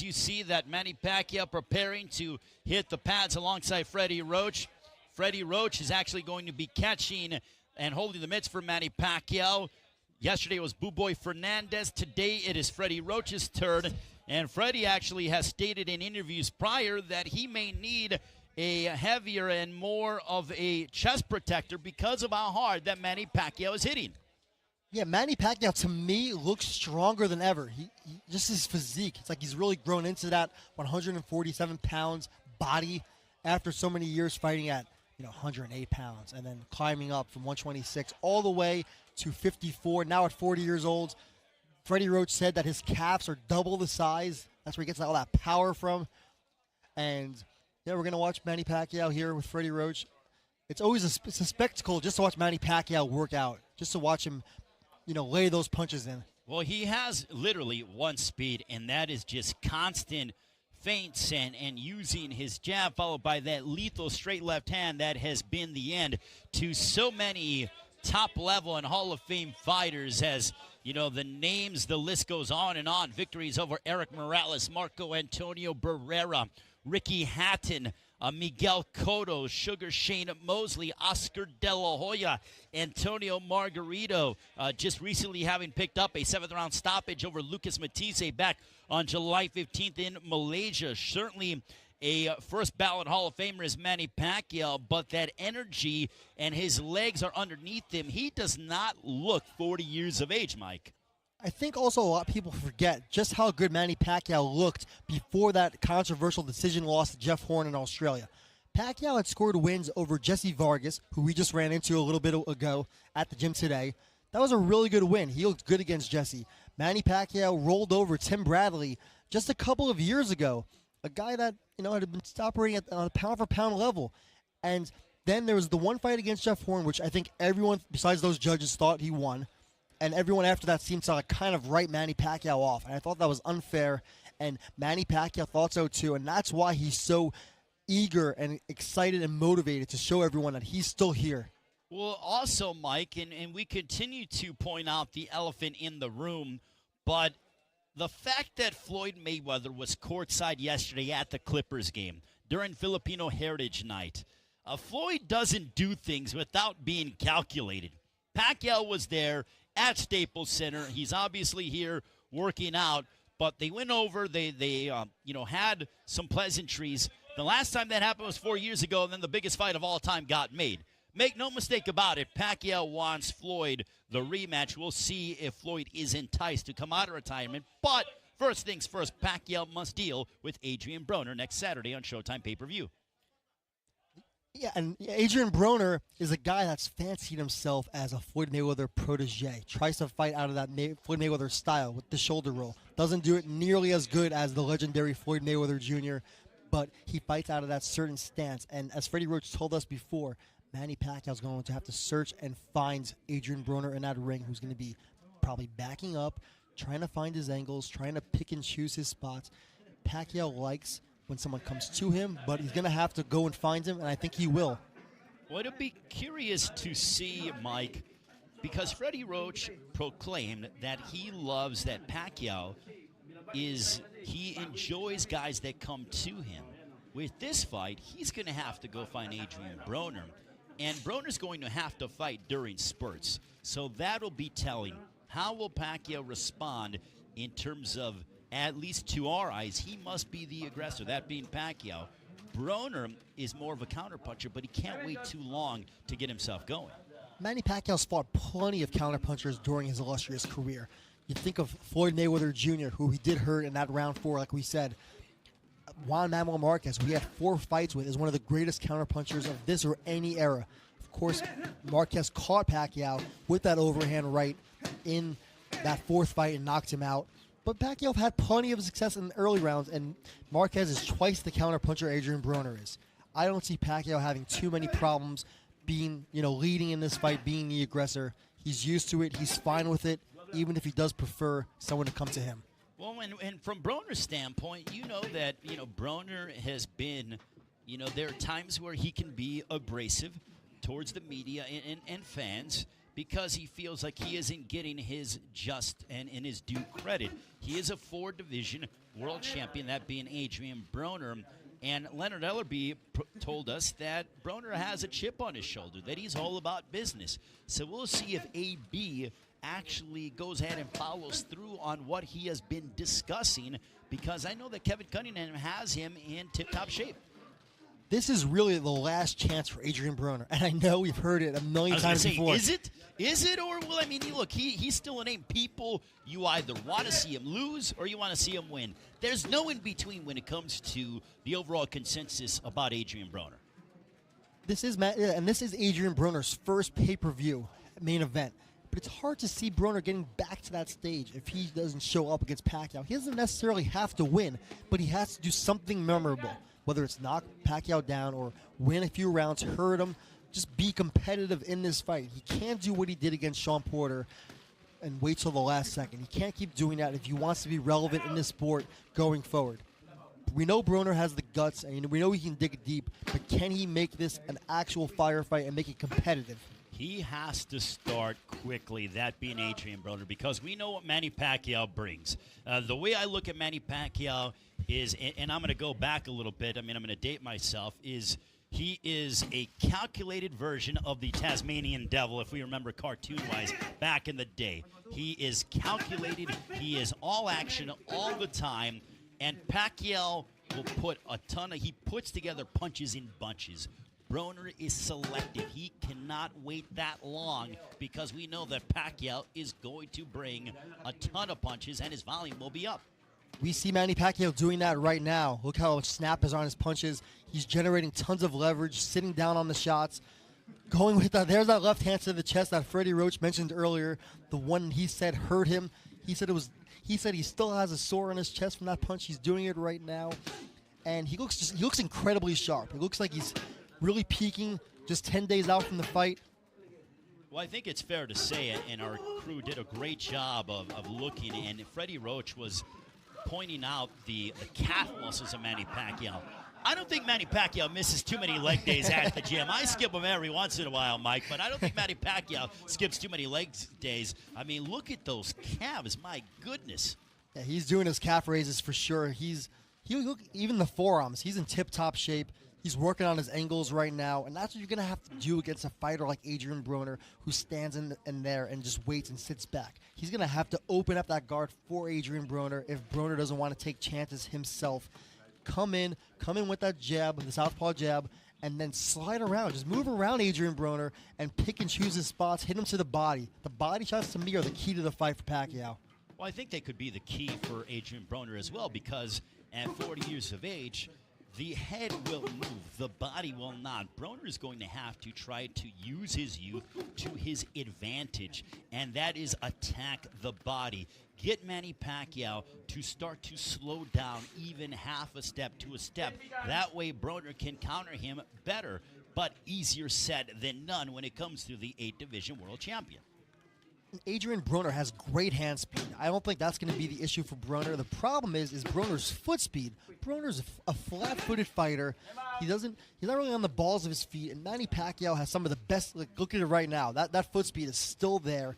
You see that Manny Pacquiao preparing to hit the pads alongside Freddie Roach. Freddie Roach is actually going to be catching and holding the mitts for Manny Pacquiao. Yesterday it was Boo-Boy Fernandez. Today it is Freddie Roach's turn. And Freddie actually has stated in interviews prior that he may need a heavier and more of a chest protector because of how hard that Manny Pacquiao is hitting. Yeah, Manny Pacquiao, to me, looks stronger than ever. He just his physique. It's like he's really grown into that 147 pounds body after so many years fighting at 108 pounds and then climbing up from 126 all the way to 54. Now at 40 years old, Freddie Roach said that his calves are double the size. That's where he gets all that power from. And yeah, we're going to watch Manny Pacquiao here with Freddie Roach. It's always it's a spectacle just to watch Manny Pacquiao work out, just to watch him lay those punches in. Well, he has literally one speed, and that is just constant feints and using his jab, followed by that lethal straight left hand that has been the end to so many top-level and Hall of Fame fighters. As the names, the list goes on and on. Victories over Eric Morales, Marco Antonio Barrera, Ricky Hatton, Miguel Cotto, Sugar Shane Mosley, Oscar De La Hoya, Antonio Margarito, just recently having picked up a 7th-round stoppage over Lucas Matisse back on July 15th in Malaysia. Certainly a first-ballot Hall of Famer is Manny Pacquiao, but that energy and his legs are underneath him. He does not look 40 years of age, Mike. I think also a lot of people forget just how good Manny Pacquiao looked before that controversial decision loss to Jeff Horn in Australia. Pacquiao had scored wins over Jesse Vargas, who we just ran into a little bit ago at the gym today. That was a really good win. He looked good against Jesse. Manny Pacquiao rolled over Tim Bradley just a couple of years ago, a guy that had been operating on a pound-for-pound level. And then there was the one fight against Jeff Horn, which I think everyone besides those judges thought he won. And everyone after that seemed to kind of write Manny Pacquiao off. And I thought that was unfair. And Manny Pacquiao thought so too. And that's why he's so eager and excited and motivated to show everyone that he's still here. Well, also, Mike, and we continue to point out the elephant in the room, but the fact that Floyd Mayweather was courtside yesterday at the Clippers game during Filipino Heritage Night, Floyd doesn't do things without being calculated. Pacquiao was there at Staples Center. He's obviously here working out, but they went over. They had some pleasantries. The last time that happened was 4 years ago, and then the biggest fight of all time got made. Make no mistake about it, Pacquiao wants Floyd the rematch. We'll see if Floyd is enticed to come out of retirement. But first things first, Pacquiao must deal with Adrien Broner next Saturday on Showtime pay-per-view. Yeah, and Adrien Broner is a guy that's fancied himself as a Floyd Mayweather protege. Tries to fight out of that Floyd Mayweather style with the shoulder roll. Doesn't do it nearly as good as the legendary Floyd Mayweather Jr., but he fights out of that certain stance. And as Freddie Roach told us before, Manny Pacquiao's going to have to search and find Adrien Broner in that ring, who's going to be probably backing up, trying to find his angles, trying to pick and choose his spots. Pacquiao likes when someone comes to him, but he's going to have to go and find him, and I think he will. Well, it'll be curious to see, Mike, because Freddie Roach proclaimed that he loves that Pacquiao he enjoys guys that come to him. With this fight, he's going to have to go find Adrien Broner, and Broner's going to have to fight during spurts. So that'll be telling. How will Pacquiao respond in terms of, at least to our eyes, he must be the aggressor, that being Pacquiao. Broner is more of a counterpuncher, but he can't wait too long to get himself going. Manny Pacquiao's fought plenty of counterpunchers during his illustrious career. You think of Floyd Mayweather Jr., who he did hurt in that round 4, like we said. Juan Manuel Marquez, who he had 4 fights with, is one of the greatest counterpunchers of this or any era. Of course, Marquez caught Pacquiao with that overhand right in that 4th fight and knocked him out. But Pacquiao had plenty of success in the early rounds, and Marquez is twice the counterpuncher Adrien Broner is. I don't see Pacquiao having too many problems being, leading in this fight, being the aggressor. He's used to it. He's fine with it, even if he does prefer someone to come to him. Well, and from Broner's standpoint, that, Broner has been, there are times where he can be abrasive towards the media and fans. because he feels like he isn't getting his just and his due credit. He is a 4-division world champion, that being Adrien Broner. And Leonard Ellerby told us that Broner has a chip on his shoulder, that he's all about business. So we'll see if AB actually goes ahead and follows through on what he has been discussing, because I know that Kevin Cunningham has him in tip-top shape. This is really the last chance for Adrien Broner, and I know we've heard it a million times before. Is it? Is it? Or, well, I mean, look, he's still a name. People, you either want to see him lose or you want to see him win. There's no in-between when it comes to the overall consensus about Adrien Broner. This is Adrien Broner's first pay-per-view main event. But it's hard to see Broner getting back to that stage if he doesn't show up against Pacquiao. He doesn't necessarily have to win, but he has to do something memorable. Whether it's knock Pacquiao down or win a few rounds, hurt him, just be competitive in this fight. He can't do what he did against Sean Porter and wait till the last second. He can't keep doing that if he wants to be relevant in this sport going forward. We know Broner has the guts, and we know he can dig deep, but can he make this an actual firefight and make it competitive? He has to start quickly, that being Adrien Broner, because we know what Manny Pacquiao brings. The way I look at Manny Pacquiao is, and I'm going to go back a little bit, I mean, I'm going to date myself, is he is a calculated version of the Tasmanian Devil, if we remember cartoon-wise, back in the day. He is calculated, he is all action all the time, and Pacquiao will put he puts together punches in bunches. Broner is selective. He cannot wait that long because we know that Pacquiao is going to bring a ton of punches and his volume will be up. We see Manny Pacquiao doing that right now. Look how much snap is on his punches. He's generating tons of leverage, sitting down on the shots. Going with that, there's that left hand to the chest that Freddie Roach mentioned earlier. The one he said hurt him. He said he still has a sore on his chest from that punch. He's doing it right now. And he looks incredibly sharp. It looks like he's really peaking just 10 days out from the fight. Well, I think it's fair to say it, and our crew did a great job of looking, and Freddie Roach was pointing out the calf muscles of Manny Pacquiao. I don't think Manny Pacquiao misses too many leg days at the gym. I skip them every once in a while, Mike, but I don't think Manny Pacquiao skips too many leg days. I mean, look at those calves. My goodness. Yeah, he's doing his calf raises for sure. Even the forearms, he's in tip-top shape. He's working on his angles right now, and that's what you're going to have to do against a fighter like Adrien Broner, who stands in there and just waits and sits back. He's going to have to open up that guard for Adrien Broner if Broner doesn't want to take chances himself. Come in with that jab, the southpaw jab, and then slide around. Just move around Adrien Broner and pick and choose his spots, hit him to the body. The body shots, to me, are the key to the fight for Pacquiao. Well, I think they could be the key for Adrien Broner as well, because at 40 years of age, the head will move, the body will not. Broner is going to have to try to use his youth to his advantage, and that is attack the body. Get Manny Pacquiao to start to slow down even half a step to a step. That way Broner can counter him better, but easier said than none when it comes to the 8-division world champion. Adrien Broner has great hand speed. I don't think that's going to be the issue for Broner. The problem is Broner's foot speed. Broner's a flat-footed fighter. He's not really on the balls of his feet, and Manny Pacquiao has some of the best. Look at it right now. That foot speed is still there.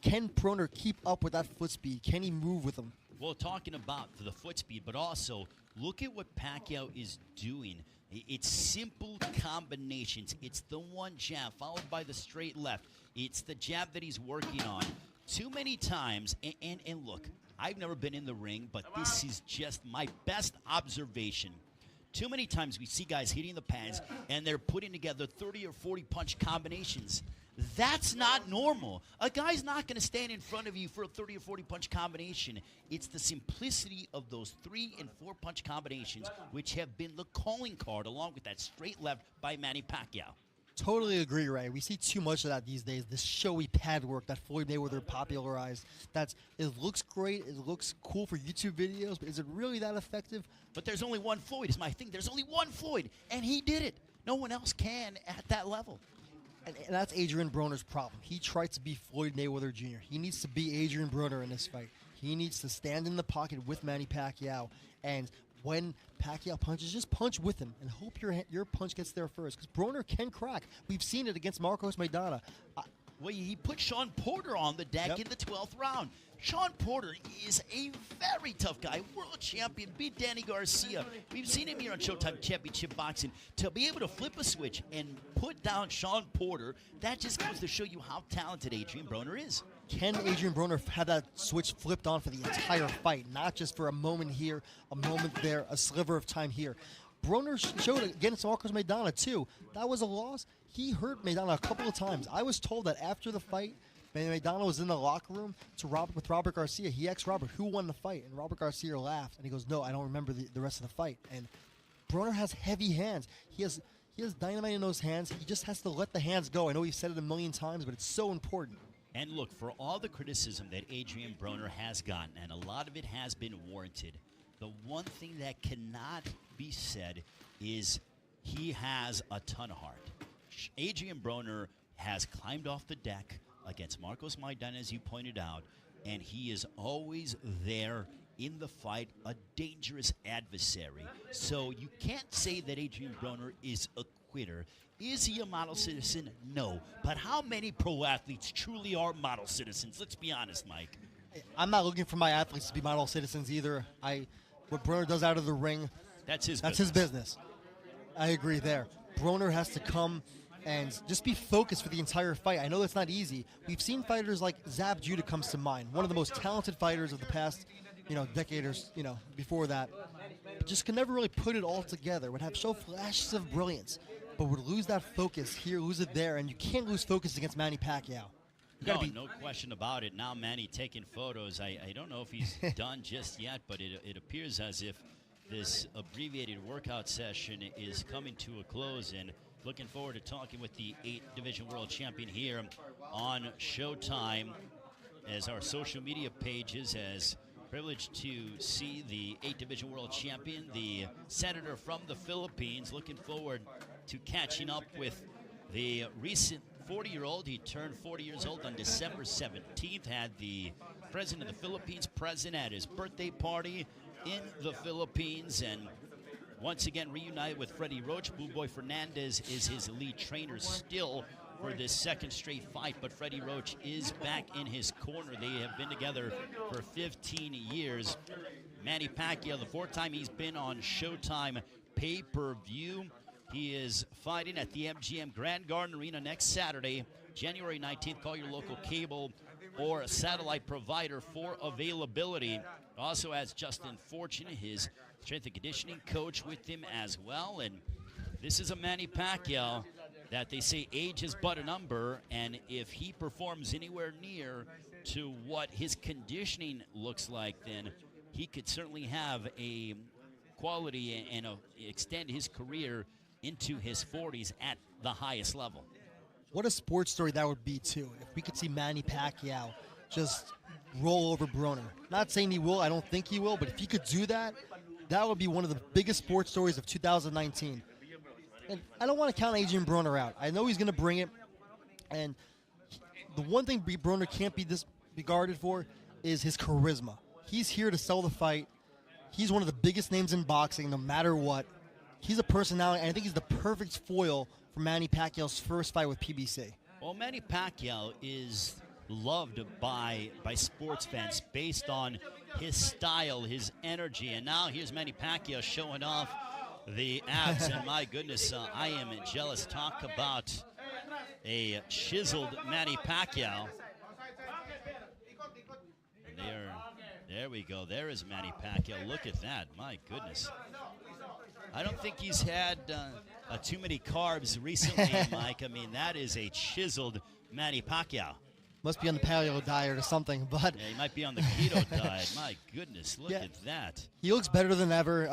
Can Broner keep up with that foot speed? Can he move with him? Well, talking about the foot speed, but also look at what Pacquiao is doing. It's simple combinations. It's the one jab followed by the straight left. It's the jab that he's working on. Too many times, and look, I've never been in the ring, but this is just my best observation. Too many times we see guys hitting the pads, and they're putting together 30 or 40 punch combinations. That's not normal. A guy's not going to stand in front of you for a 30 or 40 punch combination. It's the simplicity of those 3 and 4 punch combinations which have been the calling card, along with that straight left by Manny Pacquiao. Totally agree, Ray. We see too much of that these days. This showy pad work that Floyd Mayweather popularized. It looks great. It looks cool for YouTube videos, but is it really that effective? But there's only one Floyd is my thing. There's only one Floyd, and he did it. No one else can at that level. And that's Adrien Broner's problem. He tries to be Floyd Mayweather Jr. He needs to be Adrien Broner in this fight. He needs to stand in the pocket with Manny Pacquiao, and when Pacquiao punches, just punch with him and hope your punch gets there first, because Broner can crack. We've seen it against Marcos Maidana. Well, he put Sean Porter on the deck in the 12th round. Sean Porter is a very tough guy, world champion, beat Danny Garcia. We've seen him here on Showtime Championship Boxing. To be able to flip a switch and put down Sean Porter, that just goes to show you how talented Adrien Broner is. Can Adrien Broner have that switch flipped on for the entire fight, not just for a moment here, a moment there, a sliver of time here? Broner showed against Marcos Maidana, too. That was a loss. He hurt Maidana a couple of times. I was told that after the fight, Maidana was in the locker room with Robert Garcia. He asked Robert, who won the fight? And Robert Garcia laughed, and he goes, no, I don't remember the rest of the fight. And Broner has heavy hands. He has dynamite in those hands. He just has to let the hands go. I know we've said it a million times, but it's so important. And look, for all the criticism that Adrien Broner has gotten, and a lot of it has been warranted, the one thing that cannot be said is he has a ton of heart. Adrien Broner has climbed off the deck against Marcos Maidana, as you pointed out, and he is always there in the fight, a dangerous adversary. So you can't say that Adrien Broner is a quitter. Is he a model citizen? No. But how many pro athletes truly are model citizens? Let's be honest, Mike. I'm not looking for my athletes to be model citizens either. What Broner does out of the ring, that's his business. I agree there. Broner has to come and just be focused for the entire fight. I know that's not easy. We've seen fighters like Zab Judah comes to mind, one of the most talented fighters of the past, decade or before that. But just can never really put it all together. Would show flashes of brilliance, but would lose that focus here, lose it there, and you can't lose focus against Manny Pacquiao. No question about it. Now Manny taking photos. I don't know if he's done just yet, but it appears as if this abbreviated workout session is coming to a close, and looking forward to talking with the 8th Division World Champion here on Showtime, as our social media pages has privileged to see the 8th Division World Champion, the Senator from the Philippines. Looking forward to catching up with the recent 40-year-old. He turned 40 years old on December 17th, had the President of the Philippines present at his birthday party in the Philippines, and once again reunited with Freddie Roach. Blue Boy Fernandez is his lead trainer still for this second straight fight, but Freddie Roach is back in his corner. They have been together for 15 years. Manny Pacquiao, the 4th time he's been on Showtime pay-per-view. He is fighting at the MGM Grand Garden Arena next Saturday, January 19th. Call your local cable or a satellite provider for availability. Also has Justin Fortune, his strength and conditioning coach, with him as well. And this is a Manny Pacquiao that they say age is but a number, and if he performs anywhere near to what his conditioning looks like, then he could certainly have a quality and extend his career into his 40s at the highest level. What a sports story that would be, too, if we could see Manny Pacquiao just roll over Broner. Not saying he will, I don't think he will, but if he could do that, that would be one of the biggest sports stories of 2019. And I don't want to count Adrien Broner out. I know he's going to bring it, and the one thing Broner can't be disregarded for is his charisma. He's here to sell the fight. He's one of the biggest names in boxing, no matter what. He's a personality, and I think he's the perfect foil for Manny Pacquiao's first fight with PBC. Well, Manny Pacquiao is loved by sports fans based on his style, his energy, and now here's Manny Pacquiao showing off the abs, and my goodness, I am jealous. Talk about a chiseled Manny Pacquiao. There we go. There is Manny Pacquiao. Look at that. My goodness. I don't think he's had too many carbs recently, Mike. I mean, that is a chiseled Manny Pacquiao. Must be on the paleo diet or something, but yeah, he might be on the keto diet. My goodness, look at that. He looks better than ever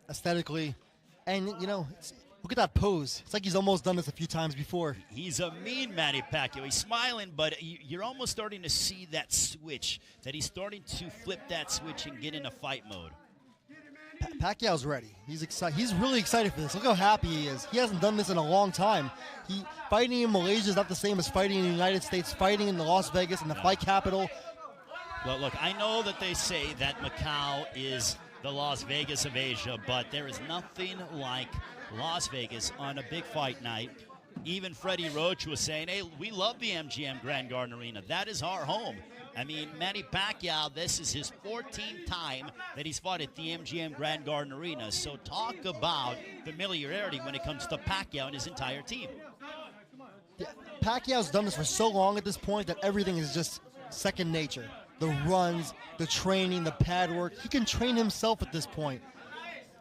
aesthetically, and look at that pose. It's like he's almost done this a few times before. He's a mean Manny Pacquiao. He's smiling, but you're almost starting to see that switch, that he's starting to flip that switch and get into fight mode. Pacquiao's ready. He's excited. He's really excited for this. Look how happy he is. He hasn't done this in a long time. Fighting in Malaysia is not the same as fighting in the United States, fighting in the Las Vegas, in the fight capital. Well, look, I know that they say that Macau is the Las Vegas of Asia, but there is nothing like Las Vegas on a big fight night. Even Freddie Roach was saying, hey, we love the MGM Grand Garden Arena. That is our home. I mean, Manny Pacquiao, this is his 14th time that he's fought at the MGM Grand Garden Arena. So talk about familiarity when it comes to Pacquiao and his entire team. Yeah, Pacquiao's done this for so long at this point that everything is just second nature. The runs, the training, the pad work. He can train himself at this point.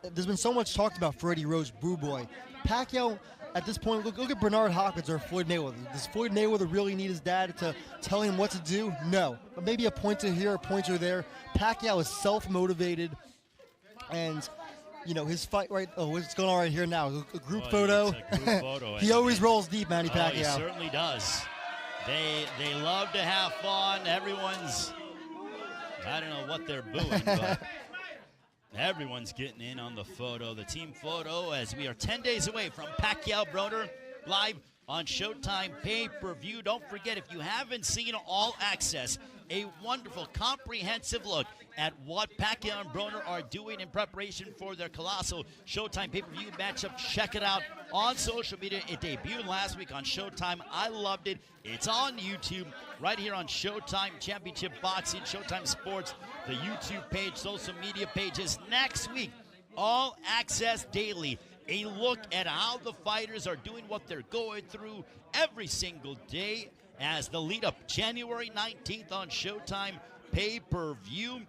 There's been so much talked about Freddie Roach, Boo Boy. Pacquiao, at this point, look at Bernard Hopkins or Floyd Mayweather. Does Floyd Mayweather really need his dad to tell him what to do? No. But maybe a pointer here, a pointer there. Pacquiao is self-motivated. And, you know, his fight right... Oh, what's going on right here now? A group photo. It's a group photo. He always rolls deep, Manny Pacquiao. He certainly does. They love to have fun. Everyone's... I don't know what they're booing, but... Everyone's getting in on the photo, the team photo, as we are 10 days away from Pacquiao Broner live on Showtime pay-per-view. Don't forget, if you haven't seen All Access, a wonderful, comprehensive look at what Pacquiao and Broner are doing in preparation for their colossal Showtime pay-per-view matchup. Check it out on social media. It debuted last week on Showtime. I loved it. It's on YouTube, right here on Showtime Championship Boxing, Showtime Sports, the YouTube page, social media pages. Next week, All Access Daily, a look at how the fighters are doing what they're going through every single day as the lead up January 19th on Showtime pay-per-view.